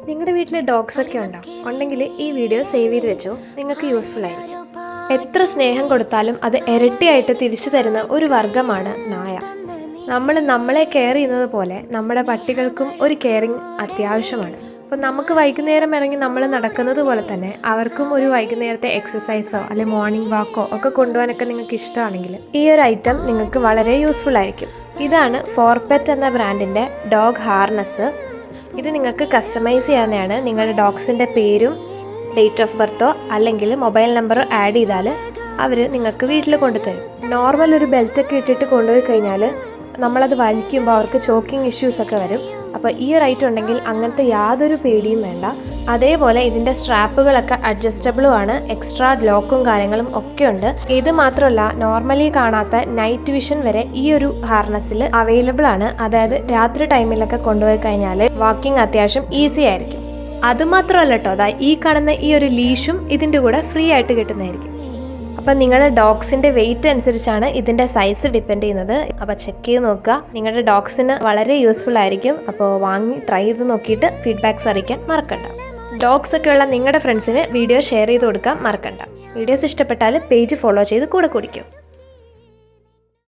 നിങ്ങളുടെ വീട്ടിൽ ഡോഗ്സ് ഒക്കെ ഉണ്ടോ? ഉണ്ടെങ്കിൽ ഈ വീഡിയോ സേവ് ചെയ്ത് വെച്ചോ, നിങ്ങൾക്ക് യൂസ്ഫുൾ ആയിരിക്കും. എത്ര സ്നേഹം കൊടുത്താലും അത് ഇരട്ടിയായിട്ട് തിരിച്ചു തരുന്ന ഒരു വർഗ്ഗമാണ് നായ. നമ്മളെ കെയർ ചെയ്യുന്നത് പോലെ നമ്മുടെ പട്ടികൾക്കും ഒരു കെയറിങ് അത്യാവശ്യമാണ്. അപ്പോൾ നമുക്ക് വൈകുന്നേരം ഇറങ്ങി നമ്മൾ നടക്കുന്നത് പോലെ തന്നെ അവർക്കും ഒരു വൈകുന്നേരത്തെ എക്സസൈസോ അല്ലെങ്കിൽ മോർണിംഗ് വാക്കോ ഒക്കെ കൊണ്ടുപോകാനൊക്കെ നിങ്ങൾക്ക് ഇഷ്ടമാണെങ്കിൽ ഈ ഒരു ഐറ്റം നിങ്ങൾക്ക് വളരെ യൂസ്ഫുൾ ആയിരിക്കും. ഇതാണ് ഫോർപെറ്റ് എന്ന ബ്രാൻഡിൻ്റെ ഡോഗ് ഹാർനസ്. ഇത് നിങ്ങൾക്ക് കസ്റ്റമൈസ് ചെയ്യാവുന്നതാണ്. നിങ്ങളുടെ ഡോഗ്സിൻ്റെ പേരും ഡേറ്റ് ഓഫ് ബർത്തോ അല്ലെങ്കിൽ മൊബൈൽ നമ്പറോ ആഡ് ചെയ്താൽ അവർ നിങ്ങൾക്ക് വീട്ടിൽ കൊണ്ടുതരും. നോർമൽ ഒരു ബെൽറ്റൊക്കെ ഇട്ടിട്ട് കൊണ്ടുപോയി കഴിഞ്ഞാൽ നമ്മളത് വലിക്കുമ്പോൾ അവർക്ക് ചോക്കിങ് ഇഷ്യൂസൊക്കെ വരും. അപ്പോൾ ഈ ഒരു ഐറ്റം ഉണ്ടെങ്കിൽ അങ്ങനത്തെ യാതൊരു പേടിയും വേണ്ട. അതേപോലെ ഇതിൻ്റെ സ്ട്രാപ്പുകളൊക്കെ അഡ്ജസ്റ്റബിളും ആണ്, എക്സ്ട്രാ ലോക്കും കാര്യങ്ങളും ഒക്കെ ഉണ്ട്. ഇത് മാത്രമല്ല, നോർമലി കാണാത്ത നൈറ്റ് വിഷൻ വരെ ഈ ഒരു ഹാർനസിൽ അവൈലബിൾ ആണ്. അതായത് രാത്രി ടൈമിലൊക്കെ കൊണ്ടുപോയി കഴിഞ്ഞാൽ വാക്കിംഗ് അത്യാവശ്യം ഈസി ആയിരിക്കും. അതുമാത്രമല്ല കേട്ടോ, ഈ കാണുന്ന ഈ ഒരു ലീഷും ഇതിൻ്റെ കൂടെ ഫ്രീ ആയിട്ട് കിട്ടുന്നതായിരിക്കും. അപ്പം നിങ്ങളുടെ ഡോഗ്സിൻ്റെ വെയിറ്റ് അനുസരിച്ചാണ് ഇതിൻ്റെ സൈസ് ഡിപ്പെൻഡ് ചെയ്യുന്നത്. അപ്പോൾ ചെക്ക് ചെയ്ത് നോക്കുക, നിങ്ങളുടെ ഡോഗ്സിന് വളരെ യൂസ്ഫുൾ ആയിരിക്കും. അപ്പോൾ വാങ്ങി ട്രൈ ചെയ്ത് നോക്കിയിട്ട് ഫീഡ്ബാക്ക്സ് അറിയിക്കാൻ മറക്കണ്ട. ഡോഗ്സ് ഒക്കെ ഉള്ള നിങ്ങളുടെ ഫ്രണ്ട്സിന് വീഡിയോ ഷെയർ ചെയ്ത് കൊടുക്കാൻ മറക്കണ്ട. വീഡിയോസ് ഇഷ്ടപ്പെട്ടാൽ പേജ് ഫോളോ ചെയ്ത് കൂടെ കുടിക്കും.